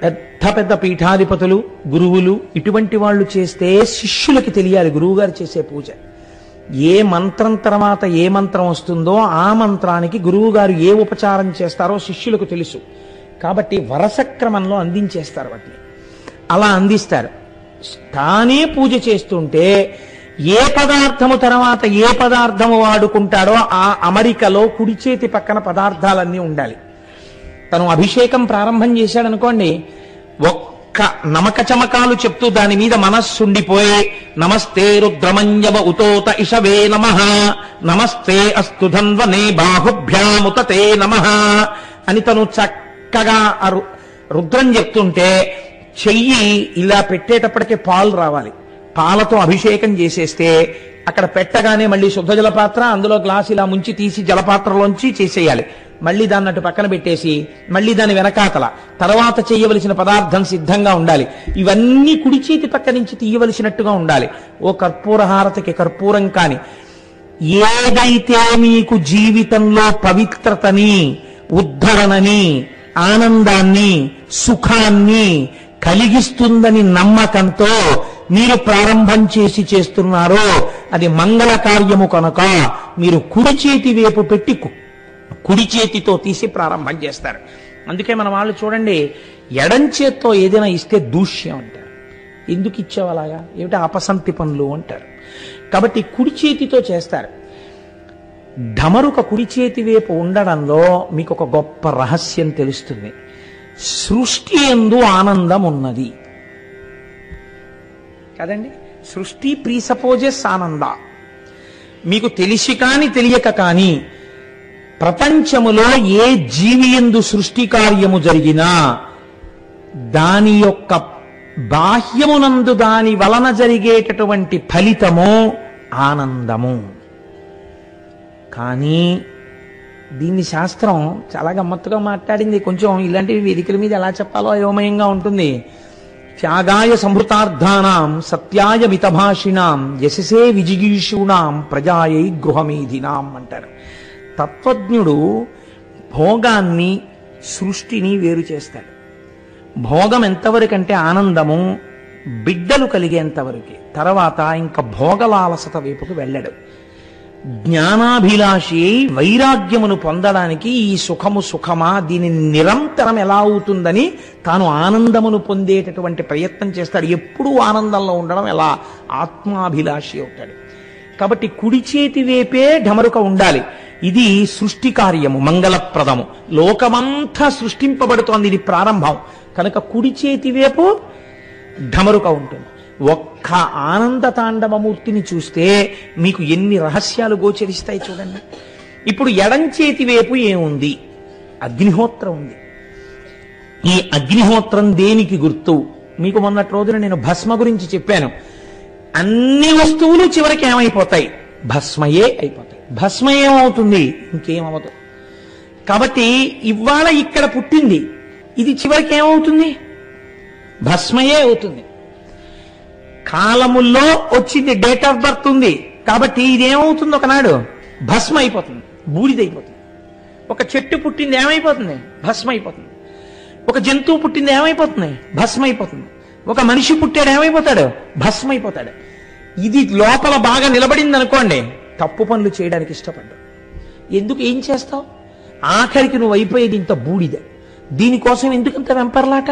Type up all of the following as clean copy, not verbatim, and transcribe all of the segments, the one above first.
పెద్ద పెద్ద పీఠాధిపతులు, గురువులు ఇటువంటి వాళ్ళు చేస్తే శిష్యులకి తెలియాలి గురువుగారు చేసే పూజ. ఏ మంత్రం తర్వాత ఏ మంత్రం వస్తుందో ఆ మంత్రానికి గురువుగారు ఏ ఉపచారం చేస్తారో శిష్యులకు తెలుసు. కాబట్టి వరస క్రమంలో అందించేస్తారు వాటిని. అలా అందిస్తారు. తానే పూజ చేస్తుంటే ఏ పదార్థము తర్వాత ఏ పదార్థము వాడుకుంటాడో ఆ అమరికలో కుడి చేతి పక్కన పదార్థాలన్నీ ఉండాలి. తను అభిషేకం ప్రారంభం చేశాడనుకోండి, ఒక్క నమక చమకాలు చెప్తూ దాని మీద మనస్సుండిపోయి నమస్తే రుద్రమంజవ ఉతోత ఇషవే నమః, నమస్తే అస్తు ధన్వనే బాహుభ్యాముతతే నమః అని తను చక్కగా రుద్రం చెప్తుంటే చెయ్యి ఇలా పెట్టేటప్పటికే పాలు రావాలి. పాలతో అభిషేకం చేసేస్తే అక్కడ పెట్టగానే మళ్ళీ శుద్ధ జలపాత్ర, అందులో గ్లాస్ ఇలా ముంచి తీసి జలపాత్రలోంచి చేసేయాలి. మళ్ళీ దాన్ని అటు పక్కన పెట్టేసి మళ్ళీ దాని వెనకాతల తర్వాత చేయవలసిన పదార్థం సిద్ధంగా ఉండాలి. ఇవన్నీ కుడి చేతి పక్క నుంచి తీయవలసినట్టుగా ఉండాలి. ఓ కర్పూర హారతికి కర్పూరం కాని ఏదైతే మీకు జీవితంలో పవిత్రతని, ఉద్ధరణని, ఆనందాన్ని, సుఖాన్ని కలిగిస్తుందని నమ్మకంతో మీరు ప్రారంభం చేస్తున్నారో అది మంగళ కార్యము కనుక మీరు కుడి చేతి వైపు పెట్టి కుడి చేతితో తీసి ప్రారంభం చేస్తారు. అందుకే మన వాళ్ళు చూడండి, ఎడం చేత్తో ఏదైనా ఇస్తే దూష్యం అంటారు. ఎందుకు ఇచ్చావు అలాగా, ఏమిటి అపసంతి పనులు అంటారు. కాబట్టి కుడి చేతితో చేస్తారు. ఢమరుక కుడి చేతి వైపు ఉండడంలో మీకు ఒక గొప్ప రహస్యం తెలుస్తుంది. సృష్టి యందు ఆనందం ఉన్నది కదండి. సృష్టి ప్రీసపోజెస్ ఆనంద. మీకు తెలిసి కాని తెలియక కాని ప్రపంచములో ఏ జీవి యందు సృష్టి కార్యము జరిగినా దాని యొక్క బాహ్యమునందు దాని వలన జరిగేటటువంటి ఫలితము ఆనందము. కానీ దీన్ని శాస్త్రం చాలా గమ్మత్తుగా మాట్లాడింది. కొంచెం ఇలాంటివి వేదికల మీద ఎలా చెప్పాలో అయోమయంగా ఉంటుంది. త్యాగాయ సంహృతార్థానాం సత్యాయ మితభాషిణాం యశసే విజిగీషూణాం ప్రజాయై గృహమేధినాం అంటారు. తత్వజ్ఞుడు భోగాన్ని, సృష్టిని వేరు చేస్తాడు. భోగం ఎంతవరకంటే ఆనందము బిడ్డలు కలిగేంతవరకే, తర్వాత ఇంకా భోగలాలసత వైపుకు వెళ్ళడు. జ్ఞానాభిలాషి వైరాగ్యమును పొందడానికి ఈ సుఖము సుఖమా, దీని నిరంతరం ఎలా అవుతుందని తాను ఆనందమును పొందేటటువంటి ప్రయత్నం చేస్తాడు. ఎప్పుడూ ఆనందంలో ఉండడం ఎలా ఆత్మాభిలాషి అవుతాడు. కాబట్టి కుడి చేతి వైపే ఢమరుక ఉండాలి. ఇది సృష్టి కార్యము, మంగళప్రదము. లోకమంతా సృష్టింపబడుతోంది, ఇది ప్రారంభం కనుక కుడి చేతి వైపు ఢమరుక ఉంటుంది. ఒక్క ఆనంద తాండవమూర్తిని చూస్తే మీకు ఎన్ని రహస్యాలు గోచరిస్తాయి చూడండి. ఇప్పుడు ఎడం చేతి వైపు ఏముంది? అగ్నిహోత్రం ఉంది. ఈ అగ్నిహోత్రం దేనికి గుర్తు? మీకు మొన్నటి రోజున నేను భస్మ గురించి చెప్పాను. అన్ని వస్తువులు చివరికి ఏమైపోతాయి? భస్మయే అయిపోతాయి. భస్మ ఏమవుతుంది? ఇంకేమవుతుంది. కాబట్టి ఇవాళ ఇక్కడ పుట్టింది, ఇది చివరికి ఏమవుతుంది? భస్మయే అవుతుంది. కాలముల్లో వచ్చింది, డేట్ ఆఫ్ బర్త్ ఉంది కాబట్టి ఇదేమవుతుంది? ఒకనాడు భస్మ అయిపోతుంది, బూడిదైపోతుంది. ఒక చెట్టు పుట్టింది ఏమైపోతుంది? భస్మ అయిపోతుంది. ఒక జంతువు పుట్టింది ఏమైపోతుంది? భస్మ అయిపోతుంది. ఒక మనిషి పుట్టాడు ఏమైపోతాడు? భస్మ అయిపోతాడు. ఇది లోపల బాగా నిలబడింది అనుకోండి, తప్పు పనులు చేయడానికి ఇష్టపడ్డావు. ఎందుకు? ఏం చేస్తావు? ఆఖరికి నువ్వు అయిపోయేది ఇంత బూడిద. దీనికోసం ఎందుకంత వెంపర్లాట?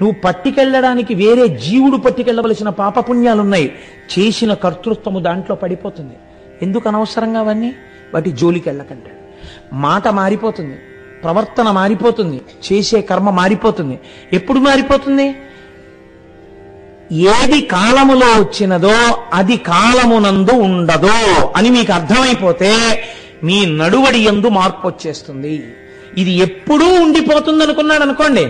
నువ్వు పట్టుకెళ్ళడానికి వేరే జీవుడు పట్టుకెళ్ళవలసిన పాపపుణ్యాలున్నాయి. చేసిన కర్తృత్వము దాంట్లో పడిపోతుంది. ఎందుకు అనవసరంగా అవన్నీ? వాటి జోలికి వెళ్ళకంటాడు. మాట మారిపోతుంది, ప్రవర్తన మారిపోతుంది, చేసే కర్మ మారిపోతుంది. ఎప్పుడు మారిపోతుంది? ఏది కాలములో వచ్చినదో అది కాలమునందు ఉండదో అని మీకు అర్థమైపోతే మీ నడువడి యందు మార్పు వచ్చేస్తుంది. ఇది ఎప్పుడూ ఉండిపోతుంది అనుకున్నాడు అనుకోండి,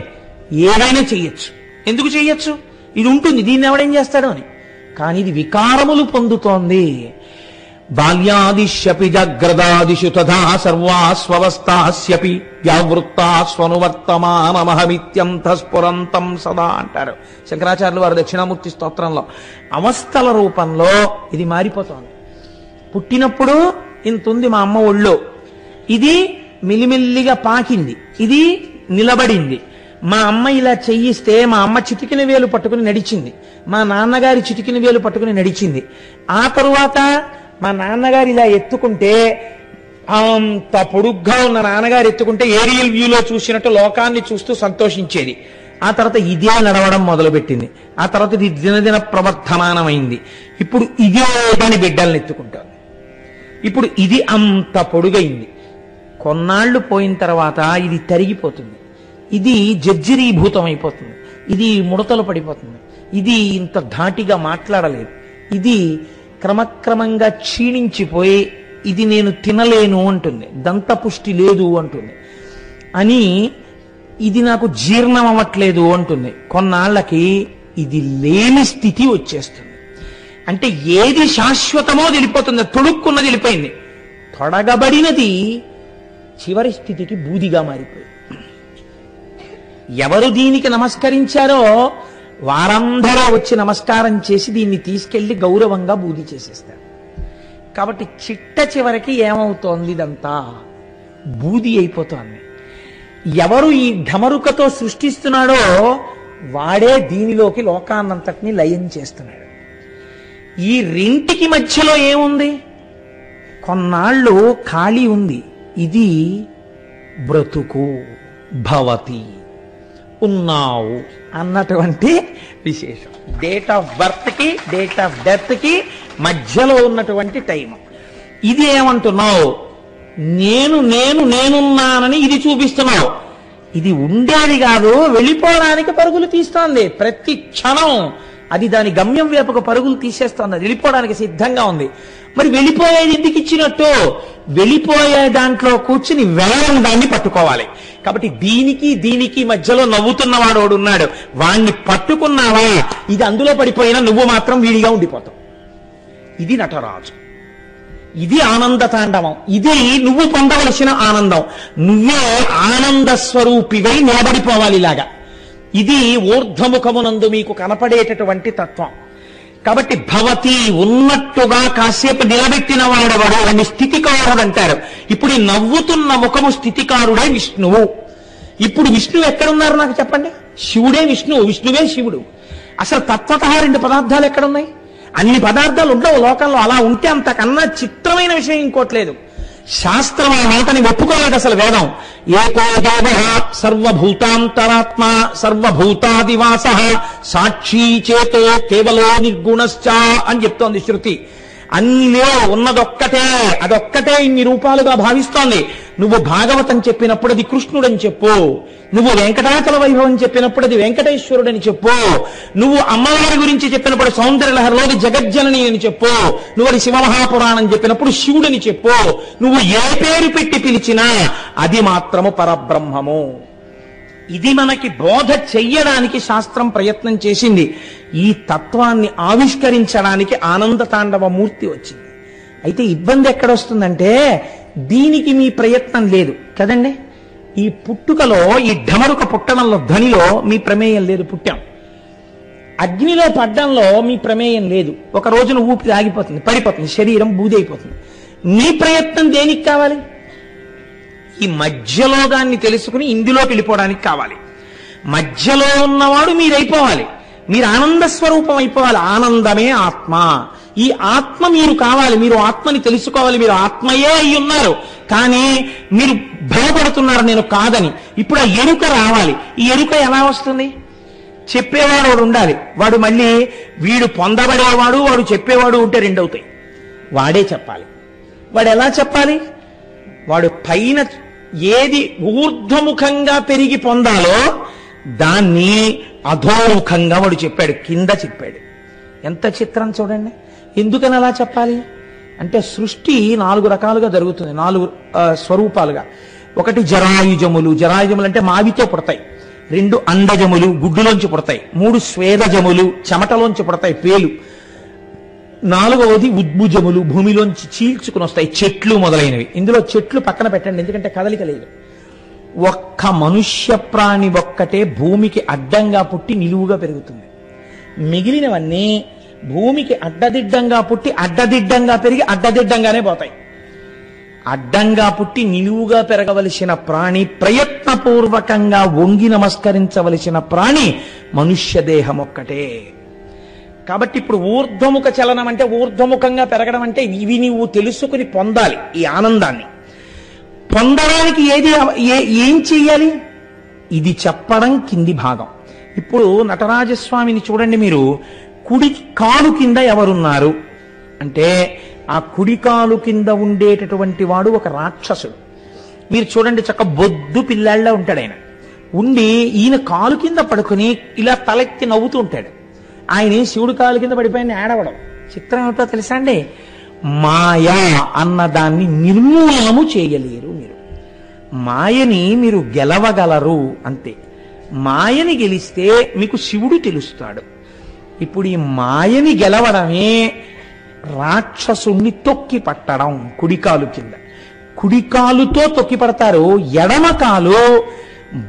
ఏదైనా చెయ్యొచ్చు. ఎందుకు చెయ్యొచ్చు? ఇది ఉంటుంది, దీన్ని ఎవడేం చేస్తాడు అని. కానీ ఇది వికారములు పొందుతోంది. బాల్యాదిశ్యపి జాగ్రదాదిషు తథా సర్వాస్వవస్థాస్యపి వ్యావృత్తాస్వనువర్తమానమహమిత్యంతఃస్ఫురంతం సదా అంటారు శంకరాచార్యులు వారు దక్షిణామూర్తి స్తోత్రంలో. అవస్థల రూపంలో ఇది మారిపోతోంది. పుట్టినప్పుడు ఇంత ఉంది మా అమ్మ ఒళ్ళో, ఇది మెల్లిమెల్లిగా పాకింది, ఇది నిలబడింది. మా అమ్మ ఇలా చెయ్యిస్తే మా అమ్మ చిటికిన వేలు పట్టుకుని నడిచింది, మా నాన్నగారి చిటికిన వేలు పట్టుకుని నడిచింది. ఆ తరువాత మా నాన్నగారు ఇలా ఎత్తుకుంటే, అంత పొడుగ్గా ఉన్న నాన్నగారు ఎత్తుకుంటే ఏరియల్ వ్యూలో చూసినట్టు లోకాన్ని చూస్తూ సంతోషించేది. ఆ తర్వాత ఇదే నడవడం మొదలుపెట్టింది. ఆ తర్వాత ఇది దినదిన ప్రవర్ధమానమైంది. ఇప్పుడు ఇదే దాని బిడ్డల్ని ఎత్తుకుంటారు. ఇప్పుడు ఇది అంత పొడుగైంది. కొన్నాళ్లు పోయిన తర్వాత ఇది తరిగిపోతుంది, ఇది జర్జరీభూతం అయిపోతుంది, ఇది ముడతలు పడిపోతుంది, ఇది ఇంత ధాటిగా మాట్లాడలేదు, ఇది క్రమక్రమంగా క్షీణించిపోయి ఇది నేను తినలేను అంటుంది, దంతపుష్టి లేదు అంటుంది, అని ఇది నాకు జీర్ణం అవ్వట్లేదు అంటుంది. కొన్నాళ్లకి ఇది లేని స్థితి వచ్చేస్తుంది. అంటే ఏది శాశ్వతమో తెలిపోతుంది, తొడుక్కున్నది వెళ్ళిపోయింది. తొడగబడినది చివరి స్థితికి బూదిగా మారిపోయింది. ఎవరు దీనికి నమస్కరించారో వారందరూ వచ్చి నమస్కారం చేసి దీన్ని తీసుకెళ్లి గౌరవంగా బూది చేసేస్తారు. కాబట్టి చిట్ట చివరికి ఏమవుతోంది? ఇదంతా బూది అయిపోతోంది. ఎవరు ఈ ఢమరుకతో సృష్టిస్తున్నాడో వాడే దీనిలోకి లోకాన్నంతటినీ లయం చేస్తున్నాడు. ఈ రెంటికి మధ్యలో ఏముంది? కొన్నాళ్ళు ఖాళీ ఉంది. ఇది బ్రతుకు, భవతి, ఉన్నావు అన్నటువంటి విశేషం. డేట్ ఆఫ్ బర్త్ కి డేట్ ఆఫ్ డెత్ కి మధ్యలో ఉన్నటువంటి టైం. ఇది ఏమంటున్నావు? నేను నేను నేనున్నానని ఇది చూపిస్తున్నావు. ఇది ఉండేది కాదు, వెళ్ళిపోవడానికి పరుగులు తీస్తోంది. ప్రతి క్షణం అది దాని గమ్యం వైపుకు పరుగులు తీసేస్తోంది, అది వెళ్ళిపోవడానికి సిద్ధంగా ఉంది. మరి వెళ్ళిపోయేది ఎందుకు ఇచ్చినట్టు? వెళ్ళిపోయే దాంట్లో కూర్చుని వేలం దాన్ని పట్టుకోవాలి. కాబట్టి దీనికి మధ్యలో నవ్వుతున్నవాడు ఉన్నాడు, వాణ్ణి పట్టుకున్నావా ఇది అందులో పడిపోయినా నువ్వు మాత్రం వీడిగా ఉండిపోతావు. ఇది నటరాజు, ఇది ఆనంద తాండవం, ఇది నువ్వు పొందవలసిన ఆనందం. నువ్వే ఆనంద స్వరూపివై నిలబడిపోవాలి ఇలాగా. ఇది ఊర్ధ్వముఖమునందు మీకు కనపడేటటువంటి తత్వం. కాబట్టి భవతి ఉన్నట్టుగా కాసేపు నిలబెట్టిన వాడెవడు అని స్థితికారుడు అంటారు. ఇప్పుడు ఈ నవ్వుతున్న ముఖము స్థితికారుడే విష్ణువు. ఇప్పుడు విష్ణువు ఎక్కడున్నారు నాకు చెప్పండి? శివుడే విష్ణువు, విష్ణువే శివుడు. అసలు తత్వతః రెండు పదార్థాలు ఎక్కడున్నాయి? అన్ని పదార్థాలు ఉండవు లోకంలో. అలా ఉంటే అంతకన్నా చిత్రమైన విషయం ఇంకోట్లేదు. శాస్త్రం ఆ మాటని ఒప్పుకోలేదు అసలు. వేదం ఏకో దేవః సర్వభూతాంతరాత్మ సర్వభూతాదివాస సాక్షి చేతో కేవలో నిర్గుణశ్చ అని చెప్తోంది శృతి. అన్నిలో ఉన్నదొక్కటే, అదొక్కటే ఇన్ని రూపాలుగా భావిస్తోంది. నువ్వు భాగవతం చెప్పినప్పుడు అది కృష్ణుడని చెప్పు, నువ్వు వెంకటాచల వైభవం చెప్పినప్పుడు అది వెంకటేశ్వరుడని చెప్పు, నువ్వు అమ్మవారి గురించి చెప్పినప్పుడు సౌందర్యలహరిలోని జగజ్జనని అని చెప్పు, నువ్వు అది శివమహాపురాణం చెప్పినప్పుడు శివుడని చెప్పు. నువ్వు ఏ పేరు పెట్టి పిలిచినా అది మాత్రము పరబ్రహ్మము. ఇది మనకి బోధ చెయ్యడానికి శాస్త్రం ప్రయత్నం చేసింది. ఈ తత్వాన్ని ఆవిష్కరించడానికి ఆనంద తాండవ మూర్తి వచ్చింది. అయితే ఇబ్బంది ఎక్కడొస్తుందంటే దీనికి మీ ప్రయత్నం లేదు కదండి. ఈ పుట్టుకలో, ఈ ఢమరుక పుట్టడంలో, ధ్వనిలో మీ ప్రమేయం లేదు. పుట్టాం. అగ్నిలో పడ్డంలో మీ ప్రమేయం లేదు. ఒక రోజున ఊపిరి ఆగిపోతుంది, పడిపోతుంది, శరీరం బూది అయిపోతుంది. మీ ప్రయత్నం దేనికి కావాలి? ఈ మధ్యలో దాన్ని తెలుసుకుని ఇందులోకి వెళ్ళిపోవడానికి కావాలి. మధ్యలో ఉన్నవాడు మీరైపోవాలి, మీరు ఆనంద స్వరూపం అయిపోవాలి. ఆనందమే ఆత్మ. ఈ ఆత్మ మీరు కావాలి, మీరు ఆత్మని తెలుసుకోవాలి. మీరు ఆత్మయే అయి ఉన్నారు, కానీ మీరు భయపడుతున్నారు నేను కాదని. ఇప్పుడు ఆ ఎరుక రావాలి. ఈ ఎరుక ఎలా వస్తుంది? చెప్పేవాడు వాడు ఉండాలి. వాడు మళ్ళీ వీడు పొందబడేవాడు, వాడు చెప్పేవాడు ఉంటే రెండు అవుతాయి. వాడే చెప్పాలి. వాడు ఎలా చెప్పాలి? వాడు పైన ఏది ఊర్ధ్వముఖంగా పెరిగి పొందాలో దాన్ని అధోముఖంగా వాడు చెప్పాడు, కింద చెప్పాడు. ఎంత చిత్రం చూడండి. ఎందుకని అలా చెప్పాలి అంటే సృష్టి 4 రకాలుగా జరుగుతుంది, 4 స్వరూపాలుగా. ఒకటి జరాయుజములు. జరాయుజములు అంటే మావితో పుడతాయి. 2 అండజములు, గుడ్డులోంచి పుడతాయి. 3 స్వేదజములు, చెమటలోంచి పుడతాయి, పేలు. 4వది ఉద్భుజములు, భూమిలోంచి చీల్చుకుని వస్తాయి, చెట్లు మొదలైనవి. ఇందులో చెట్లు పక్కన పెట్టండి, ఎందుకంటే కదలిక లేదు. ఒక్క మనుష్య ప్రాణి ఒక్కటే భూమికి అడ్డంగా పుట్టి నిలువుగా పెరుగుతుంది. మిగిలినవన్నీ భూమికి అడ్డదిడ్డంగా పుట్టి అడ్డదిడ్డంగా పెరిగి అడ్డదిడ్డంగానే పోతాయి. అడ్డంగా పుట్టి నిలువుగా పెరగవలసిన ప్రాణి, ప్రయత్నపూర్వకంగా వంగి నమస్కరించవలసిన ప్రాణి మనుష్య దేహం ఒక్కటే. కాబట్టి ఇప్పుడు ఊర్ధ్వముఖ చలనం అంటే, ఊర్ధ్వముఖంగా పెరగడం అంటే ఇవి నీవు తెలుసుకుని పొందాలి. ఈ ఆనందాన్ని పొందడానికి ఏం చెయ్యాలి? ఇది చెప్పడం కింది భాగం. ఇప్పుడు నటరాజస్వామిని చూడండి మీరు. కుడి కాలు కింద ఎవరున్నారు అంటే, ఆ కుడి కాలు కింద ఉండేటటువంటి వాడు ఒక రాక్షసుడు. మీరు చూడండి, చక్క బొద్దు పిల్లాళ్ళ ఉంటాడు ఆయన. ఉండి ఈయన కాలు కింద పడుకుని ఇలా తలెత్తి నవ్వుతూ ఉంటాడు. ఆయన శివుడు కాలు కింద పడిపోయిన ఏడవడం. చిత్రం ఏమిటో తెలుసా అండి? మాయా అన్నదాన్ని నిర్మూలనము చేయలేరు మీరు. మాయని మీరు గెలవగలరు అంతే. మాయని గెలిస్తే మీకు శివుడు తెలుస్తాడు. ఇప్పుడు ఈ మాయని గెలవడమే రాక్షసుణ్ణి తొక్కి పట్టడం. కుడికాలు కింద కుడికాలుతో తొక్కి పడతారు. ఎడమ కాలు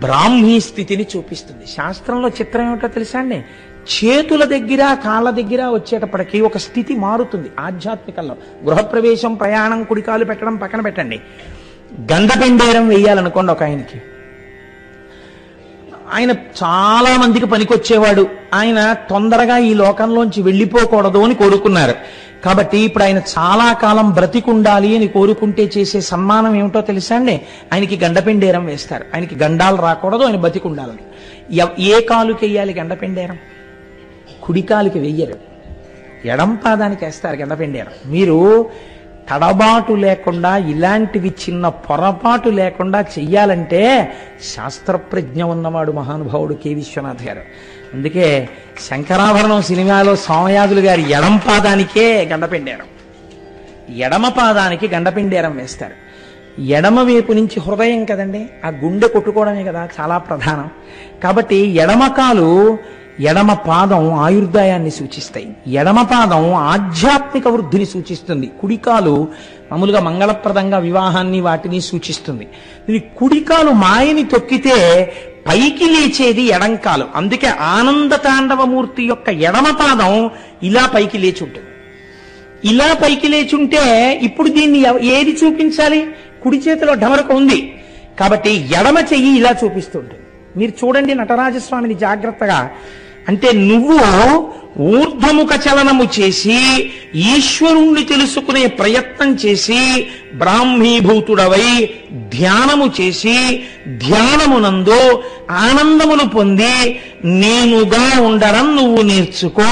బ్రాహ్మీ స్థితిని చూపిస్తుంది. శాస్త్రంలో చిత్రం ఏమిటో తెలుసా అండి? చేతుల దగ్గర కాళ్ళ దగ్గర వచ్చేటప్పటికి ఒక స్థితి మారుతుంది. ఆధ్యాత్మికంలో గృహప్రవేశం, ప్రయాణం, కుడికాలు పెట్టడం పక్కన పెట్టండి. గంధపెండేరం వేయాలనుకోండి ఒక ఆయనకి. ఆయన చాలా మందికి పనికొచ్చేవాడు. ఆయన తొందరగా ఈ లోకంలోంచి వెళ్ళిపోకూడదు అని కోరుకున్నారు. కాబట్టి ఇప్పుడు ఆయన చాలా కాలం బ్రతికుండాలి అని కోరుకుంటే చేసే సన్మానం ఏమిటో తెలుసా అండి? ఆయనకి గండపెండేరం వేస్తారు. ఆయనకి గండాలు రాకూడదు, ఆయన బతికుండాలని. ఏ కాలుకి వెయ్యాలి గండపెండేరం? కుడికాలుకి వెయ్యరు, ఎడం పాదానికి వేస్తారు గండపెండేరం. మీరు తడబాటు లేకుండా, ఇలాంటివి చిన్న పొరపాటు లేకుండా చెయ్యాలంటే శాస్త్రప్రజ్ఞ ఉన్నవాడు మహానుభావుడు కె విశ్వనాథ్ గారు. అందుకే శంకరాభరణం సినిమాలో సోమయాజులు గారి ఎడం పాదానికే గండపెండేరం, ఎడమ పాదానికి గండపెండేరం వేస్తారు. ఎడమ వైపు నుంచి హృదయం కదండి, ఆ గుండె కొట్టుకోవడమే కదా చాలా ప్రధానం. కాబట్టి ఎడమ కాలు, ఎడమ పాదం ఆయుర్దాయాన్ని సూచిస్తాయి. ఎడమ పాదం ఆధ్యాత్మిక వృద్ధిని సూచిస్తుంది. కుడికాలు మామూలుగా మంగళప్రదంగా వివాహాన్ని వాటిని సూచిస్తుంది. ఇది కుడికాలు మాయని తొక్కితే పైకి లేచేది ఎడంకాలు. అందుకే ఆనంద తాండవమూర్తి యొక్క ఎడమ పాదం ఇలా పైకి లేచి ఉంటుంది. ఇలా పైకి లేచుంటే ఇప్పుడు దీన్ని ఏది చూపించాలి? కుడి చేతిలో ఢమరక ఉంది కాబట్టి ఎడమ చెయ్యి ఇలా చూపిస్తుంటుంది. మీరు చూడండి నటరాజస్వామిని జాగ్రత్తగా. అంటే నువ్వు ఊర్ధ్వముఖ చలనము చేసి ఈశ్వరుణ్ణి తెలుసుకునే ప్రయత్నం చేసి బ్రాహ్మీభూతుడవై ధ్యానము చేసి ధ్యానమునందు ఆనందమును పొంది నేనుగా ఉండడం నువ్వు నేర్చుకో.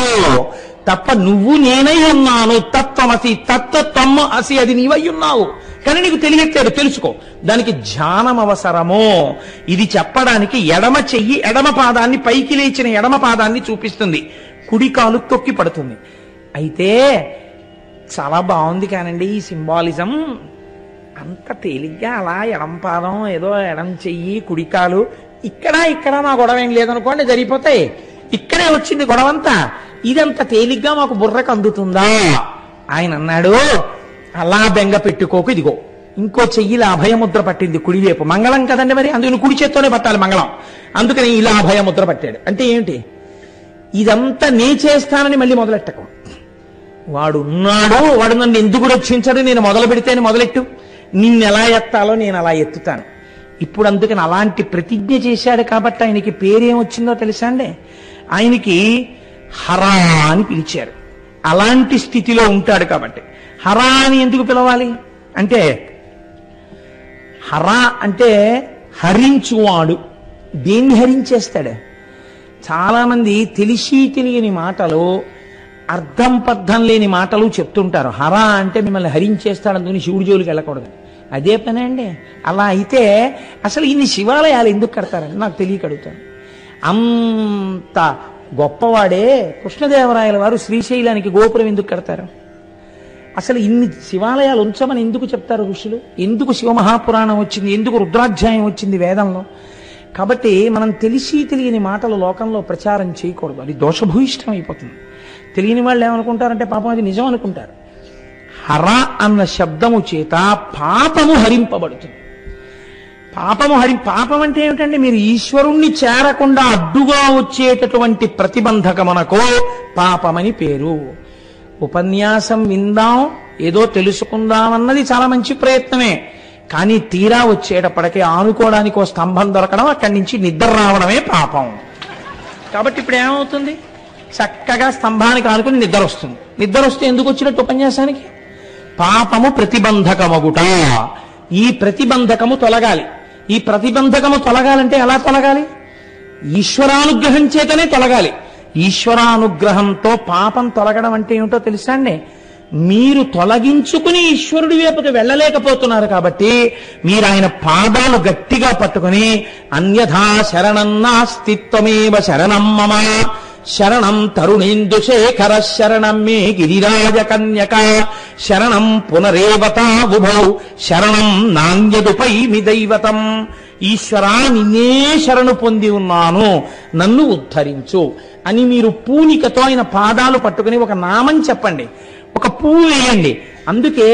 తప్ప నువ్వు నేనై ఉన్నాను, తత్వమసి, తత్వత్వం అసి, అది నీవై ఉన్నావు కానీ నీకు తెలియట్లేదు, తెలుసుకో. దానికి ధ్యానం అవసరము. ఇది చెప్పడానికి ఎడమ చెయ్యి ఎడమ పాదాన్ని, పైకి లేచిన ఎడమ పాదాన్ని చూపిస్తుంది. కుడి కాలు తొక్కి పడుతుంది. అయితే చాలా బాగుంది కానండి ఈ సింబాలిజం. అంత తేలిగ్గా అలా ఎడం పాదం, ఏదో ఎడం చెయ్యి, కుడికాలు, ఇక్కడ మా గొడవ ఏం లేదనుకోండి, జరిగిపోతాయి. ఇక్కడే వచ్చింది గొడవంతా. ఇదంత తేలిగ్గా మాకు బుర్రకు అందుతుందా? ఆయన అన్నాడు, అలా బెంగ పెట్టుకోకు. ఇదిగో ఇంకో చెయ్యిలా అభయముద్ర పట్టింది కుడివైపు. మంగళం కదండి మరి, అందుకని కుడి చేత్తోనే పట్టాలి మంగళం. అందుకని ఇలా అభయముద్ర పట్టాడు. అంటే ఏమిటి? ఇదంతా నే చేస్తానని మళ్ళీ మొదలెట్టకు. వాడు ఉన్నాడు, వాడు నన్ను ఎందుకు రక్షించడు, నేను మొదలు పెడితేనే మొదలెట్టు, నిన్ను ఎలా ఎత్తాలో నేను అలా ఎత్తుతాను. ఇప్పుడు అందుకని అలాంటి ప్రతిజ్ఞ చేశాడు కాబట్టి ఆయనకి పేరేమొచ్చిందో తెలుసా అండి? ఆయనకి హరా అని పిలిచారు. అలాంటి స్థితిలో ఉంటాడు కాబట్టి. హరా అని ఎందుకు పిలవాలి అంటే, హరా అంటే హరించువాడు. దేన్ని హరించేస్తాడు? చాలా మంది తెలిసి తెలియని మాటలు, అర్థం పర్థం లేని మాటలు చెప్తుంటారు. హరా అంటే మిమ్మల్ని హరించేస్తాడు, అందుకని శివుడి జోలికి వెళ్ళకూడదు. అదే పనే అండి. అలా అయితే అసలు ఇన్ని శివాలయాలు ఎందుకు కడతారండి నాకు తెలియక అడుగుతాను. అంత గొప్పవాడే కృష్ణదేవరాయల వారు శ్రీశైలానికి గోపురం ఎందుకు కడతారు? అసలు ఇన్ని శివాలయాలు ఉంచమని ఎందుకు చెప్తారు ఋషులు? ఎందుకు శివమహాపురాణం వచ్చింది? ఎందుకు రుద్రాధ్యాయం వచ్చింది వేదంలో? కాబట్టి మనం తెలిసి తెలియని మాటలు లోకంలో ప్రచారం చేయకూడదు. అది దోషభూయిష్టం అయిపోతుంది. తెలియని వాళ్ళు ఏమనుకుంటారంటే పాపం అది నిజం అనుకుంటారు. హర అన్న శబ్దము చేత పాపము హరింపబడుతుంది. పాపం అంటే ఏమిటంటే, మీరు ఈశ్వరుణ్ణి చేరకుండా అడ్డుగా వచ్చేటటువంటి ప్రతిబంధకమునకు పాపమని పేరు. ఉపన్యాసం విందాం, ఏదో తెలుసుకుందామన్నది చాలా మంచి ప్రయత్నమే. కానీ తీరా వచ్చేటప్పటికి ఆనుకోవడానికి ఓ స్తంభం దొరకడం, అక్కడి నుంచి నిద్ర రావడమే పాపం. కాబట్టి ఇప్పుడు ఏమవుతుంది? చక్కగా స్తంభానికి ఆనుకుని నిద్ర వస్తుంది. నిద్ర వస్తే ఎందుకు వచ్చినట్టు ఉపన్యాసానికి? పాపము ప్రతిబంధకమగుట. ఈ ప్రతిబంధకము తొలగాలి. ఈ ప్రతిబంధకము తొలగాలంటే ఎలా తొలగాలి? ఈశ్వరానుగ్రహం చేతనే తొలగాలి. ఈశ్వరానుగ్రహంతో పాపం తొలగడం అంటే ఏమిటో తెలుసా అండి? మీరు తొలగించుకుని ఈశ్వరుడి వైపుకి వెళ్ళలేకపోతున్నారు కాబట్టి మీరు ఆయన పాదాలు గట్టిగా పట్టుకుని అన్యథా శరణం నాస్తి త్వమేవ శరణం మమ శరణం తరుణేందుశేఖర శరణం మే గిరిరాజ కన్యక శరణం పునరేవతావుభౌ శరణం నాణ్యదుపైమి దైవతం. ఈశ్వరా, నిన్నే శరణు పొంది ఉన్నాను, నన్ను ఉద్ధరించు అని మీరు పూనికతో ఆయన పాదాలు పట్టుకుని ఒక నామం చెప్పండి, ఒక పువ్వు వేయండి. అందుకే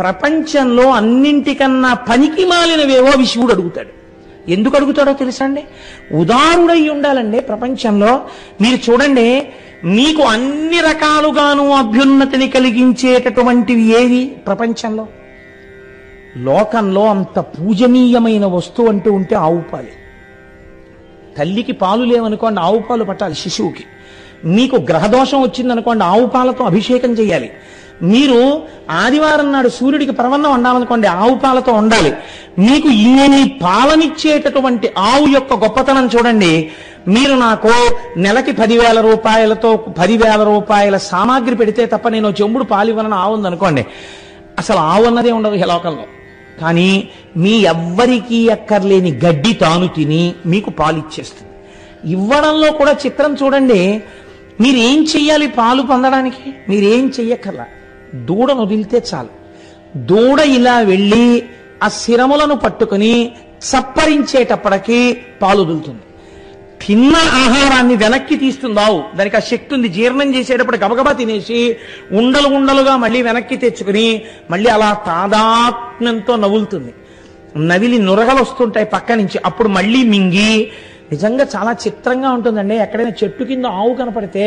ప్రపంచంలో అన్నింటికన్నా పనికి మాలినవేవో శివుడు అడుగుతాడు. ఎందుకు అడుగుతాడో తెలుసా అండి? ఉదారుడై ఉండాలండి ప్రపంచంలో. మీరు చూడండి, మీకు అన్ని రకాలుగాను అభ్యున్నతిని కలిగించేటటువంటివి ఏవి ప్రపంచంలో? లోకంలో అంత పూజనీయమైన వస్తువు అంటూ ఉంటే ఆవు పాలు. తల్లికి పాలు లేవనుకోండి, ఆవు పాలు పట్టాలి శిశువుకి. మీకు గ్రహదోషం వచ్చిందనుకోండి, ఆవు పాలతో అభిషేకం చేయాలి. మీరు ఆదివారం నాడు సూర్యుడికి పరవన్నం వండాలనుకోండి, ఆవు పాలతో వండాలి. మీకు ఇన్ని పాలనిచ్చేటటువంటి ఆవు యొక్క గొప్పతనం చూడండి. మీరు నాకు నెలకి 10,000 రూపాయలతో 10,000 రూపాయల సామాగ్రి పెడితే తప్ప నేను చెంబుడు పాలు ఇవ్వనని ఆవు ఉందనుకోండి, అసలు ఆవు అన్నదే ఉండదు ఈ లోకంలో. కానీ మీ ఎవ్వరికీ అక్కర్లేని గడ్డి తాను తిని మీకు పాలు ఇచ్చేస్తుంది. ఇవ్వడంలో కూడా చిత్రం చూడండి. మీరేం చెయ్యాలి పాలు పొందడానికి? మీరేం చెయ్యక్కర్లా, దూడను వదిలితే చాలు. దూడ ఇలా వెళ్ళి ఆ శిరములను పట్టుకుని చప్పరించేటప్పటికీ పాలు వదులుతుంది. తిన్న ఆహారాన్ని వెనక్కి తీస్తుంది ఆవు. దానికి ఆ శక్తి ఉంది. జీర్ణం చేసేటప్పుడు గబగబా తినేసి ఉండలు ఉండలుగా మళ్ళీ వెనక్కి తెచ్చుకుని మళ్ళీ అలా తాదాత్మ్యంతో నవ్వులుతుంది. నవిలి నురగలు వస్తుంటాయి పక్క నుంచి. అప్పుడు మళ్ళీ మింగి, నిజంగా చాలా చిత్రంగా ఉంటుందండి. ఎక్కడైనా చెట్టు కింద ఆవు కనపడితే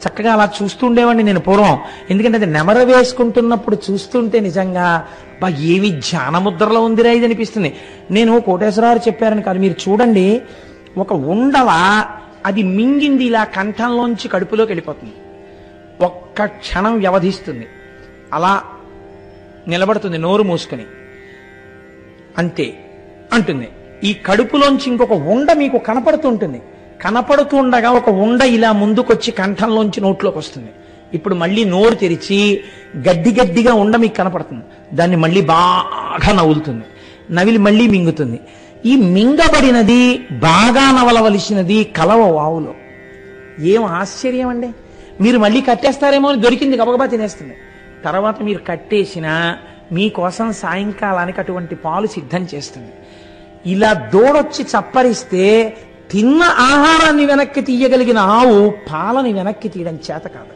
చక్కగా అలా చూస్తుండేవాడిని నేను పూర్వం. ఎందుకంటే అది నెమర వేసుకుంటున్నప్పుడు చూస్తుంటే నిజంగా బా ఏవి ధ్యానముద్రలో ఉందిరా ఇది అనిపిస్తుంది. నేను కోటేశ్వరరావు చెప్పారని కాదు, మీరు చూడండి, ఒక ఉండల అది మింగింది ఇలా కంఠంలోంచి కడుపులోకి వెళ్ళిపోతుంది. ఒక్క క్షణం వ్యవధిస్తుంది, అలా నిలబడుతుంది నోరు మూసుకుని, అంతే అంటుంది. ఈ కడుపులోంచి ఇంకొక ఉండ మీకు కనపడుతుంటుంది. కనపడుతూ ఉండగా ఒక ఉండ ఇలా ముందుకొచ్చి కంఠంలోంచి నోట్లోకి వస్తుంది. ఇప్పుడు మళ్ళీ నోరు తెరిచి గడ్డి గడ్డిగా ఉండ మీకు కనపడుతుంది. దాన్ని మళ్ళీ బాగా నవ్వులుతుంది. నవిలి మళ్ళీ మింగుతుంది. ఈ మింగబడినది బాగా నవలవలసినది కలవ వావులో. ఏం ఆశ్చర్యం అండి! మీరు మళ్ళీ కట్టేస్తారేమో అని దొరికింది గబగబా తినేస్తుంది. తర్వాత మీరు కట్టేసినా మీకోసం సాయంకాలానికి అటువంటి పాలు సిద్ధం చేస్తుంది. ఇలా దూడొచ్చి చప్పరిస్తే తిన్న ఆహారాన్ని వెనక్కి తీయగలిగిన ఆవు పాలని వెనక్కి తీయడం చేత కాదు,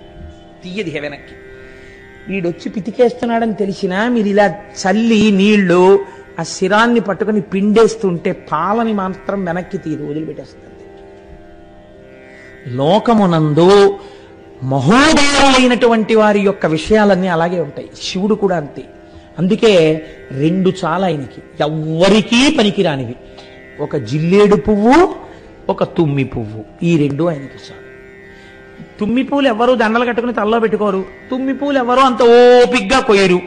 తీయది వెనక్కి. వీడొచ్చి పితికేస్తున్నాడని తెలిసినా మీరు ఇలా చల్లి నీళ్లు ఆ శిరాన్ని పట్టుకుని పిండేస్తుంటే పాలని మాత్రం వెనక్కి తీరు, వదిలిపెట్టేస్తుంది. లోకమునందు మహోదయులైనటువంటి వారి యొక్క విషయాలన్నీ అలాగే ఉంటాయి. శివుడు కూడా అంతే. అందుకే 2 చాలా ఆయనకి, ఎవ్వరికీ పనికిరానివి. ఒక జిల్లేడు పువ్వు, ఒక తుమ్మి పువ్వు. ఈ 2 ఆయనకి చాలు. తుమ్మి పూలు ఎవరు దండలు కట్టుకుని తలలో పెట్టుకోరు. తుమ్మి పూలు ఎవరు అంత ఓపిగ్గా కొయ్యరు.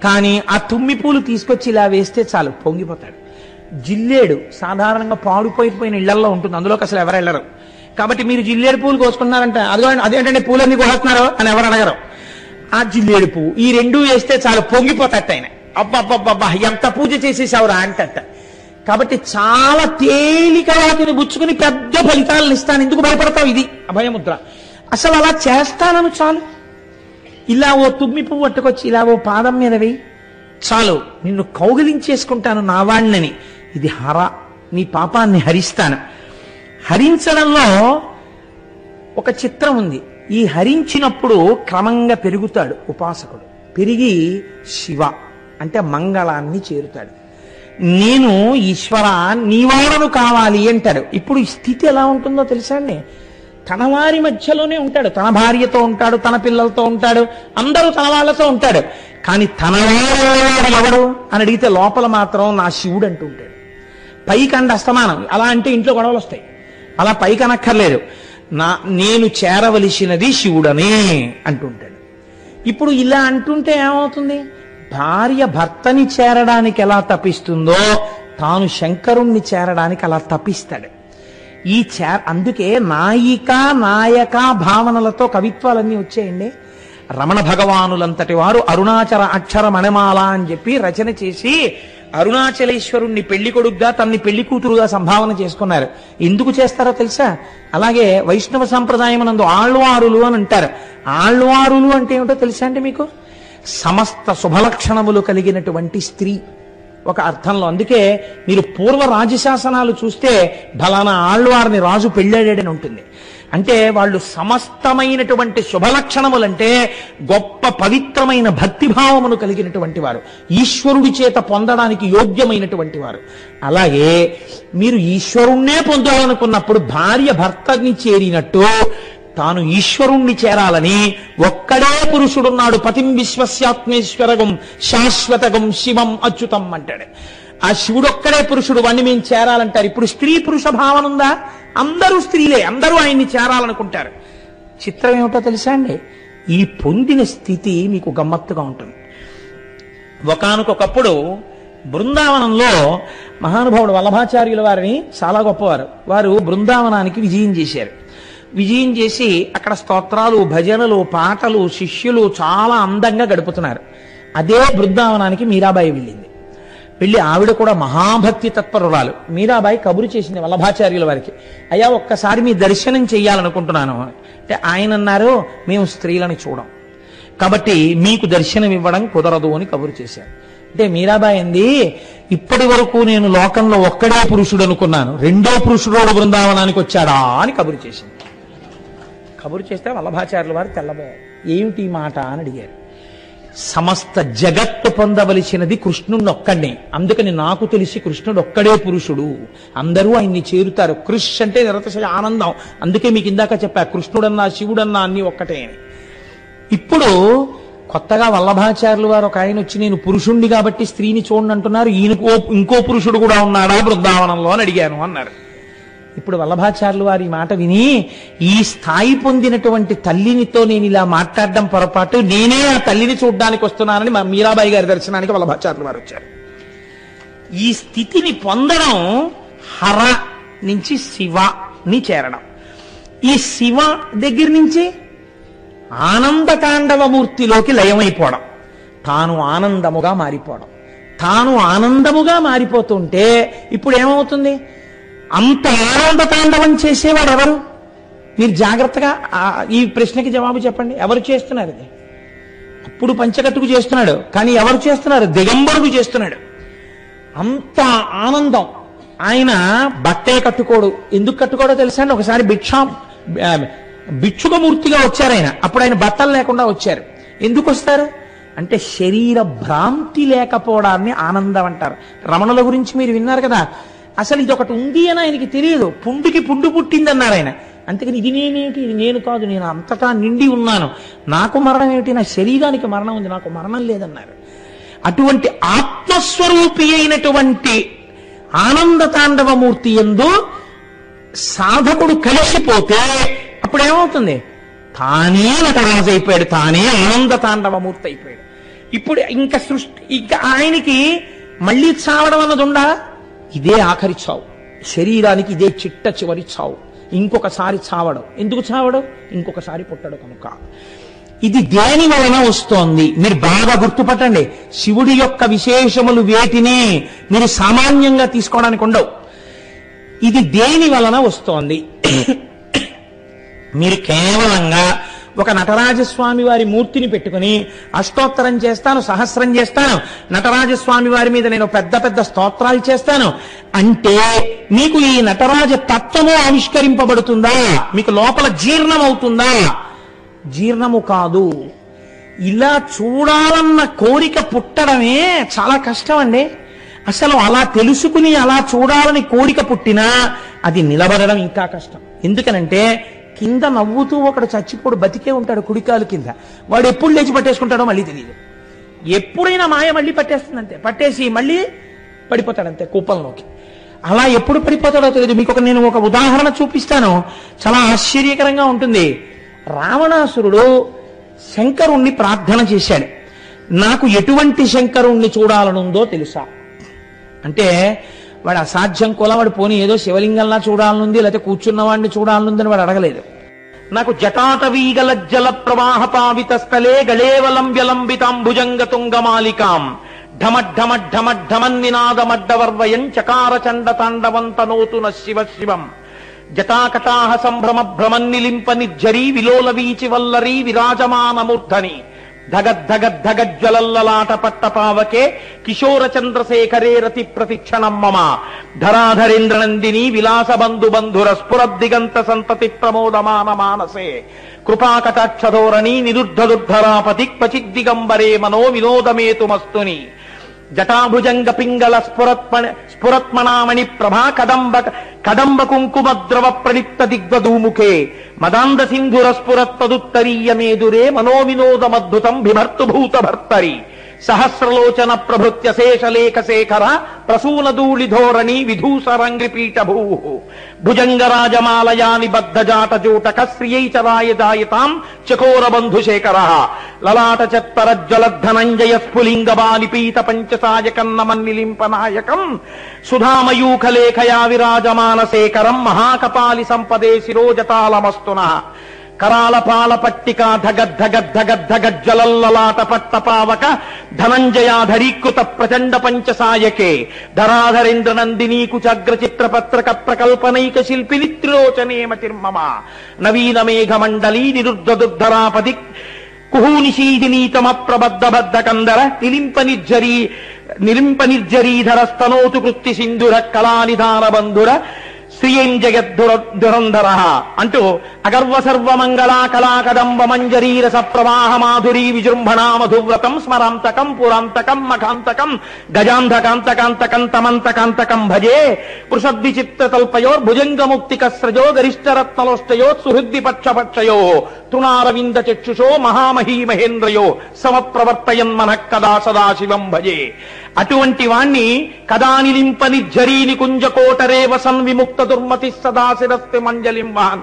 కానీ ఆ తుమ్మి పూలు తీసుకొచ్చి ఇలా వేస్తే చాలు, పొంగిపోతాడు. జిల్లేడు సాధారణంగా పాడుపోయిపోయిన ఇళ్లల్లో ఉంటుంది, అందులోకి అసలు ఎవరు వెళ్ళరు. కాబట్టి మీరు జిల్లేడు పూలు కోసుకున్నారంట, అదేంటంటే పూలన్నీ కోస్తున్నారు అని ఎవరు అడగరు. ఆ జిల్లేడు పువ్వు ఈ 2 వేస్తే చాలు, పొంగిపోతాట ఆయన. అబ్బబ్బబ్బబ్బా ఎంత పూజ చేసేసావురా అంటట. కాబట్టి చాలా తేలిక వాటిని బుచ్చుకుని పెద్ద ఫలితాలను ఇస్తాను. ఎందుకు భయపడతావు? ఇది అభయముద్ర. అసలు అలా చేస్తానను చాలు. ఇలా ఓ తుమ్మి పువ్వు పట్టుకొచ్చి ఇలా ఓ పాదం మీద వేయి, చాలు, నిన్ను కౌగిలించేసుకుంటాను నా వాణ్ణని. ఇది హర, నీ పాపాన్ని హరిస్తాను. హరించడంలో ఒక చిత్రం ఉంది. ఈ హరించినప్పుడు క్రమంగా పెరుగుతాడు ఉపాసకుడు. పెరిగి శివ అంటే మంగళాన్ని చేరుతాడు. నేను ఈశ్వర నీవాడను కావాలి అంటాడు. ఇప్పుడు ఈ స్థితి ఎలా ఉంటుందో తెలుసా అండి? తన వారి మధ్యలోనే ఉంటాడు, తన భార్యతో ఉంటాడు, తన పిల్లలతో ఉంటాడు, అందరూ తన వాళ్ళతో ఉంటాడు. కానీ తన ఎవడు అని అడిగితే లోపల మాత్రం నా శివుడు అంటుంటాడు. పైకి అండి అస్తమానం, అలా అంటే ఇంట్లో గొడవలు వస్తాయి. అలా పైకి అనక్కర్లేదు, నేను చేరవలసినది శివుడనే అంటుంటాడు. ఇప్పుడు ఇలా అంటుంటే ఏమవుతుంది? భార్య భర్తని చేరడానికి ఎలా తపిస్తుందో తాను శంకరుణ్ణి చేరడానికి అలా తపిస్తాడు. అందుకే నాయిక నాయక భావనలతో కవిత్వాలన్నీ వచ్చాయండి. రమణ భగవానులంతటి వారు అరుణాచల అక్షర మణిమాల అని చెప్పి రచన చేసి అరుణాచలేశ్వరుణ్ణి పెళ్లి కొడుగ్గా తన్ని పెళ్లి కూతురుగా సంభావన చేసుకున్నారు. ఎందుకు చేస్తారో తెలుసా? అలాగే వైష్ణవ సంప్రదాయం నందు ఆళ్వారులు అని అంటారు. ఆళ్వారులు అంటే ఏమిటో తెలుసా అండి మీకు? సమస్త శుభలక్షణములు కలిగినటువంటి స్త్రీ ఒక అర్థంలో. అందుకే మీరు పూర్వ రాజశాసనాలు చూస్తే ఫలానా ఆళ్వారిని రాజు పెళ్ళాడని ఉంటుంది. అంటే వాళ్ళు సమస్తమైనటువంటి శుభలక్షణములంటే గొప్ప పవిత్రమైన భక్తిభావమును కలిగినటువంటి వారు, ఈశ్వరుడి చేత పొందడానికి యోగ్యమైనటువంటి వారు. అలాగే మీరు ఈశ్వరుణ్ణే పొందాలనుకున్నప్పుడు భార్య భర్తని చేరినట్టు తాను ఈశ్వరుణ్ణి చేరాలని ఒక్కడే పురుషుడున్నాడు. పతిం విశ్వస్యాత్మేశ్వరగం శాశ్వతగం శివం అచ్యుతం అంటాడు. ఆ శివుడొక్కడే పురుషుడు, వాణ్ణి మేము చేరాలంటారు. ఇప్పుడు స్త్రీ పురుష భావన ఉందా? అందరూ స్త్రీలే, అందరూ ఆయన్ని చేరాలనుకుంటారు. చిత్రం ఏమిటో తెలుసా అండి? ఈ పొందిన స్థితి మీకు గమ్మత్తుగా ఉంటుంది. ఒకానొకప్పుడు బృందావనంలో మహానుభావుడు వల్లభాచార్యుల వారిని చాలా గొప్పవారు. వారు బృందావనానికి విజయం చేశారు. విజయం చేసి అక్కడ స్తోత్రాలు, భజనలు, పాటలు, శిష్యులు చాలా అందంగా గడుపుతున్నారు. అదే బృందావనానికి మీరాబాయి వెళ్ళింది. వెళ్ళి ఆవిడ కూడా మహాభక్తి తత్పరురాలు. మీరాబాయి కబురు చేసింది వల్లభాచార్యుల వారికి, అయ్యా ఒక్కసారి మీ దర్శనం చెయ్యాలనుకుంటున్నాను అంటే ఆయన అన్నారు, మేము స్త్రీలను చూడం కాబట్టి మీకు దర్శనం ఇవ్వడం కుదరదు అని కబురు చేశారు. అంటే మీరాబాయి అంది, ఇప్పటి వరకు నేను లోకంలో ఒక్కడే పురుషుడు అనుకున్నాను, రెండో పురుషుడు బృందావనానికి వచ్చాడా అని కబురు చేసింది. కబురు చేస్తే వల్లభాచార్యుల వారు తెల్లబోయారు. ఏమిటి మాట అని అడిగారు. సమస్త జగత్తు పొందవలసినది కృష్ణుడిని ఒక్కడే, అందుకని నాకు తెలిసి కృష్ణుడు ఒక్కడే పురుషుడు, అందరూ ఆయన్ని చేరుతారు. కృష్ అంటే నిరతశయ ఆనందం. అందుకే మీకు ఇందాక చెప్పా, కృష్ణుడన్నా శివుడన్నా అన్ని ఒక్కటే అని. ఇప్పుడు కొత్తగా వల్లభాచార్యులు వారు ఒక ఆయన వచ్చి, నేను పురుషుణ్ణి కాబట్టి స్త్రీని చూడండి అంటున్నారు, ఈయనకు ఇంకో పురుషుడు కూడా ఉన్నాడా బృందావనంలో అని అడిగాను అన్నారు. ఇప్పుడు వల్లభాచార్యులు వారి మాట విని, ఈ స్థాయి పొందినటువంటి తల్లినితో నేను ఇలా మాట్లాడడం పొరపాటు, నేనే ఆ తల్లిని చూడడానికి వస్తున్నానని మా మీరాబాయి గారి దర్శనానికి వల్లభాచార్యులు వారు వచ్చారు. ఈ స్థితిని పొందడం హర నుంచి శివని చేరడం, ఈ శివ దగ్గర నుంచి ఆనందతాండవమూర్తిలోకి లయమైపోవడం, తాను ఆనందముగా మారిపోవడం. తాను ఆనందముగా మారిపోతుంటే ఇప్పుడు ఏమవుతుంది? అంత ఆనంద తాండవం చేసేవాడు ఎవరు? మీరు జాగ్రత్తగా ఈ ప్రశ్నకి జవాబు చెప్పండి. ఎవరు చేస్తున్నారు ఇది? అప్పుడు పంచకట్టుకు చేస్తున్నాడు, కానీ ఎవరు చేస్తున్నారు? దిగంబరుడు చేస్తున్నాడు. అంత ఆనందం. ఆయన బట్టే కట్టుకోడు. ఎందుకు కట్టుకోడో తెలుసా అండి? ఒకసారి భిక్షుకమూర్తిగా వచ్చారు ఆయన. అప్పుడు ఆయన బట్టలు లేకుండా వచ్చారు. ఎందుకు వస్తారు అంటే శరీర భ్రాంతి లేకపోవడాన్ని ఆనందం అంటారు. రమణుల గురించి మీరు విన్నారు కదా, అసలు ఇది ఒకటి ఉంది అని ఆయనకి తెలియదు. పుండుకి పుండు పుట్టిందన్నారు ఆయన. అందుకని ఇది నేనేమిటి, ఇది నేను కాదు, నేను అంతటా నిండి ఉన్నాను, నాకు మరణం ఏమిటి, నా శరీరానికి మరణం ఉంది, నాకు మరణం లేదన్నారు. అటువంటి ఆత్మస్వరూపి అయినటువంటి ఆనంద తాండవమూర్తి యందు సాధకుడు కలిసిపోతే అప్పుడు ఏమవుతుంది? తానే నటరాజు అయిపోయాడు, తానే ఆనంద తాండవమూర్తి అయిపోయాడు. ఇప్పుడు ఇంకా ఆయనకి మళ్ళీ చావడం అన్నది ఉండా? ఇదే ఆఖరి చావు, శరీరానికి ఇదే చిట్ట చివరి చావు. ఇంకొకసారి చావడం. ఎందుకు చావడం? ఇంకొకసారి పుట్టడు కనుక. ఇది దేని వలన వస్తోంది మీరు బాగా గుర్తుపట్టండి. శివుడి యొక్క విశేషములు వేటిని మీరు సామాన్యంగా తీసుకోవడానికి ఉండవు. ఇది దేని వలన వస్తోంది? మీరు కేవలంగా ఒక నటరాజస్వామి వారి మూర్తిని పెట్టుకుని అష్టోత్తరం చేస్తాను, సహస్రం చేస్తాను, నటరాజస్వామి వారి మీద నేను పెద్ద పెద్ద స్తోత్రాలు చేస్తాను అంటే మీకు ఈ నటరాజ తత్వము ఆవిష్కరింపబడుతుందా? మీకు లోపల జీర్ణం అవుతుందా? జీర్ణము కాదు. ఇలా చూడాలన్న కోరిక పుట్టడమే చాలా కష్టం అండి. అసలు అలా తెలుసుకుని అలా చూడాలని కోరిక పుట్టినా అది నిలబడడం ఇంకా కష్టం. ఎందుకనంటే కింద నవ్వుతూ ఒకడు చచ్చిపోడు బతికే ఉంటాడు కుడికాలు కింద, వాడు ఎప్పుడు లేచి పట్టేసుకుంటాడో మళ్ళీ తెలియదు. ఎప్పుడైనా మాయ మళ్ళీ పట్టేస్తుందంతే, పట్టేసి మళ్ళీ పడిపోతాడంతే కూపంలోకి. అలా ఎప్పుడు పడిపోతాడో తెలియదు. మీకు నేను ఒక ఉదాహరణ చూపిస్తాను, చాలా ఆశ్చర్యకరంగా ఉంటుంది. రావణాసురుడు శంకరుణ్ణి ప్రార్థన చేశాడు, నాకు ఎటువంటి శంకరుణ్ణి చూడాలనుందో తెలుసా అంటే, వాడు అసాధ్యం కూడా, వాడు పోనీ ఏదో శివలింగంలా చూడాలనుంది, లేకపోతే కూర్చున్న వాడిని చూడాలనుందని వాడు అడగలేదు. నాకు జటాటవీగల జల ప్రవాహ పావిత స్థలే గళేవలం వ్యలంబితాంభుజంగ తుంగమాలికాం ఢమఢమఢమఢమన్నినాదమడ్డవర్వయం చకార చండ తాండవంతనోతున శివ శివం జటాకటాహ సంభ్రమ భ్రమన్నిలింప నిర్జరీ విలోల వీచి వల్లరీ విరాజమానమూర్ధని ధగద్ధగద్ధగజ్వలల్లలాట పట్టపావకే కిశోర చంద్రశేఖరే రతి ప్రతిక్షణం మమ ధరాధరేంద్రనందిని విలాస బంధు బంధుర స్ఫురద్దిగంత సంతతి ప్రమోదమాన మానసే కృపాకటాక్షధోరణి నిరుద్ధదుర్ధరాపతి క్వచిద్దిగంబరే మనో వినోదమేతుమస్తుని జటాభుజంగ పింగళ స్ఫురత్మణామణి ప్రభా కదంబ కుంకుమ ద్రవ ప్రణిప్త దిగ్వధూముఖే మదాంద సింధుర స్ఫురత్తదుత్తరీయ మేదురే మనోవినోదమద్భుతం బిభర్తు భూత భర్తరి సహస్రలోచన ప్రభృత్య శేషలేఖ శేఖర ప్రసూనధూళి ధోరణి విధూసరంగ్రిపీఠ భూ భుజంగరాజమాలయాని బద్ధజాట జూటక శ్రియైచరాయదాయతాం చకోర బంధుశేఖర లలాట చత్తరజ్వలద్ధనంజయ స్ఫులింగ బాలిపీత పంచసాయకన్నమన్నిలింపనాయకం సుధామయూఖలేఖయా విరాజమాన శేఖరం మహాకపాలి సంపదే శిరోజతాలమస్తున కరాల పాల పట్టిక ధగద్ధగద్ధగద్ధగజ్జలల్లలాట పట్టపావక ధనంజయాధరీకృత ప్రచండ పంచసాయకే ధరాధరేంద్ర నందినీ కుచగ్ర చిత్రపత్రక ప్రకల్పనైక శిల్పిని త్రిలోచనేమతిర్మమ నవీన మేఘమండలీ నిరుద్ధదుర్ధరాపది కుహూనిశీదినీతమ ప్రబద్ధబద్ధ కందర నిలింప నిర్జరీధర స్తనోతు కృత్తి సింధుర కళానిధాన బంధుర శ్రీయం జగద్దురంధర అంటూ అగర్వ సర్వమంగళా కళాకదంబ మంజరీరస ప్రవాహ మాధురీ విజృంభణా మధువ్రతం స్మరాంతకం పురాంతకం మఖాంతకం గజాంధకాంతకాంతకం తమంతకాంతకం భజే పృషద్విచిత్రతల్పయోర్భుజంగముక్తికస్రజో గరిష్టరత్నలోష్టయో సుహృద్ది పక్షపక్షయో తృణారవింద చక్షుషో మహామహీ మహేంద్రయో సమప్రవర్తయన్ మనః కదా సదాశివం భజే. అటువంటి వాణ్ణి కదానిలింప నిర్జరీని కుంజకోటరేవ సన్విముక్త దుర్మతి సదాశిరస్తి మంజలింవాన్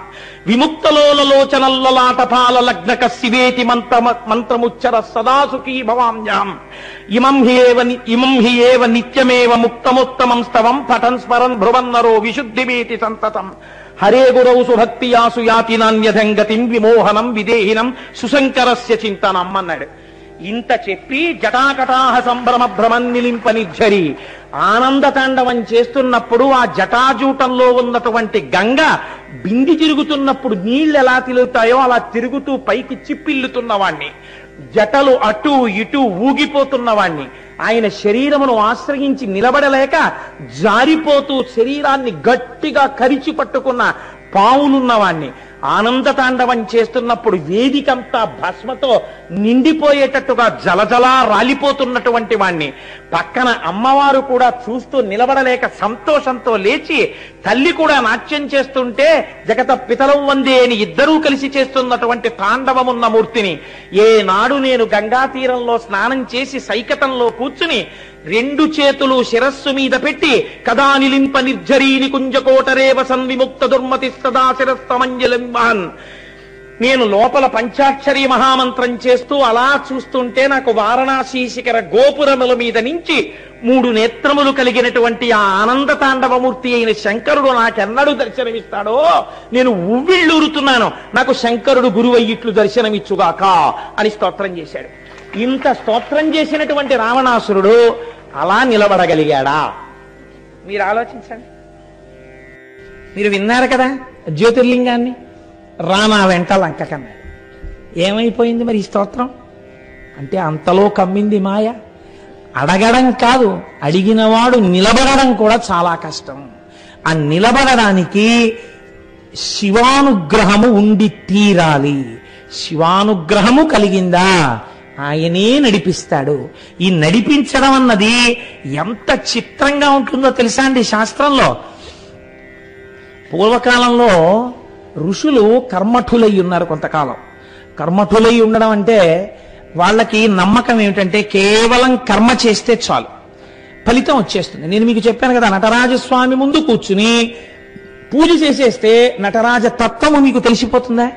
విముక్తలోలలోచనల్లలాటపాల లగ్నక శివేతి మంత్రముచ్చర సదాసుఖీ భవామ్యాం ఇమం హి ఏవ నిత్యమేవ ముక్తముత్తమం స్తవం పఠన్ స్మరన్ భ్రువన్నరో విశుద్ధిమేతి సంతతం హరే గురౌ సుభక్తియాసు యాతి నాన్యథం గతిం విమోహనం విదేహినం సుశంకరస్య చింతనం అన్నాడు. ఇంత చెప్పి జటాకటాహ సంభ్రమ భ్రమన్నిలింప నిర్జరి ఆనంద తాండవం చేస్తున్నప్పుడు ఆ జటాజూటంలో ఉన్నటువంటి గంగ బింది తిరుగుతున్నప్పుడు నీళ్లు ఎలా తిరుగుతాయో అలా తిరుగుతూ పైకి చిప్పిల్లుతున్నవాణ్ణి, జటలు అటు ఇటు ఊగిపోతున్నవాణ్ణి, ఆయన శరీరమును ఆశ్రయించి నిలబడలేక జారిపోతూ శరీరాన్ని గట్టిగా కరిచి పట్టుకున్న పావులున్నవాణ్ణి, ఆనంద తాండవం చేస్తున్నప్పుడు వేదికంతా భస్మతో నిండిపోయేటట్టుగా జలజలా రాలిపోతున్నటువంటి వాణ్ణి, పక్కన అమ్మవారు కూడా చూస్తూ నిలబడలేక సంతోషంతో లేచి తల్లి కూడా నాట్యం చేస్తుంటే జగత పితరం వందే అని ఇద్దరూ కలిసి చేస్తున్నటువంటి తాండవమున్న మూర్తిని, ఏనాడు నేను గంగా తీరంలో స్నానం చేసి సైకతంలో కూర్చుని రెండు చేతులు శిరస్సు మీద పెట్టి కదానిలింప నిర్జరీని కుంజకోటరేవ సన్విముక్త దుర్మతి సదాశిరస్తమంజలింబాన్ నేను లోపల పంచాక్షరీ మహామంత్రం చేస్తూ అలా చూస్తుంటే నాకు వారణాసి శిఖర గోపురముల మీద నుంచి 3 నేత్రములు కలిగినటువంటి ఆ ఆనంద తాండవమూర్తి అయిన శంకరుడు నాకెన్నడూ దర్శనమిస్తాడో నేను ఉవ్విళ్ళూరుతున్నాను, నాకు శంకరుడు గురువయ్యిట్లు దర్శనమిచ్చుగాక అని స్తోత్రం చేశాడు. ఇంత స్తోత్రం చేసినటువంటి రావణాసురుడు అలా నిలబడగలిగాడా? మీరు ఆలోచించండి. మీరు విన్నారు కదా జ్యోతిర్లింగాన్ని, రానా వెంట లంకకన్నాడు. ఏమైపోయింది మరి ఈ స్తోత్రం అంటే? అంతలో కమ్మింది మాయ. అడగడం కాదు, అడిగినవాడు నిలబడడం కూడా చాలా కష్టం. ఆ నిలబడడానికి శివానుగ్రహము ఉండి తీరాలి. శివానుగ్రహము కలిగిందా ఆయనే నడిపిస్తాడు. ఈ నడిపించడం అన్నది ఎంత చిత్రంగా ఉంటుందో తెలుసా అండి. శాస్త్రంలో పూర్వకాలంలో ఋషులు కర్మఠులై ఉన్నారు. కొంతకాలం కర్మఠులై ఉండడం అంటే వాళ్ళకి నమ్మకం ఏమిటంటే కేవలం కర్మ చేస్తే చాలు, ఫలితం వచ్చేస్తుంది. నేను మీకు చెప్పాను కదా, నటరాజస్వామి ముందు కూర్చుని పూజ చేసేస్తే నటరాజ తత్వము మీకు తెలిసిపోతుందా?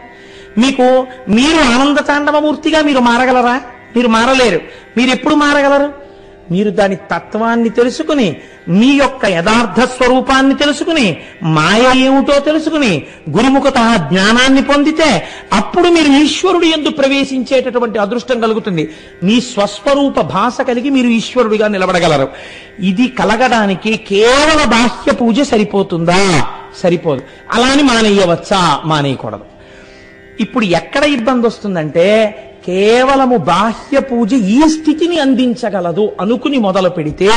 మీరు ఆనంద తాండవమూర్తిగా మీరు మారగలరా? మీరు మారలేరు. మీరు ఎప్పుడు మారగలరు? మీరు దాని తత్వాన్ని తెలుసుకుని, మీ యొక్క యథార్థ స్వరూపాన్ని తెలుసుకుని, మాయ ఏమిటో తెలుసుకుని, గురుముఖత జ్ఞానాన్ని పొందితే అప్పుడు మీరు ఈశ్వరుడు యందు ప్రవేశించేటటువంటి అదృష్టం కలుగుతుంది. మీ స్వస్వరూప భాష కలిగి మీరు ఈశ్వరుడిగా నిలబడగలరు. ఇది కలగడానికి కేవల బాహ్య పూజ సరిపోతుందా? సరిపోదు. అలాని మానేయవచ్చా? మానేయకూడదు. ఇప్పుడు ఎక్కడ ఇబ్బంది వస్తుందంటే, కేవలము బాహ్య పూజ ఈ స్థితిని అందించగలదు అనుకుని మొదలు పెడితే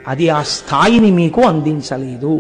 అది ఆ స్థాయిని మీకు అందించలేదు.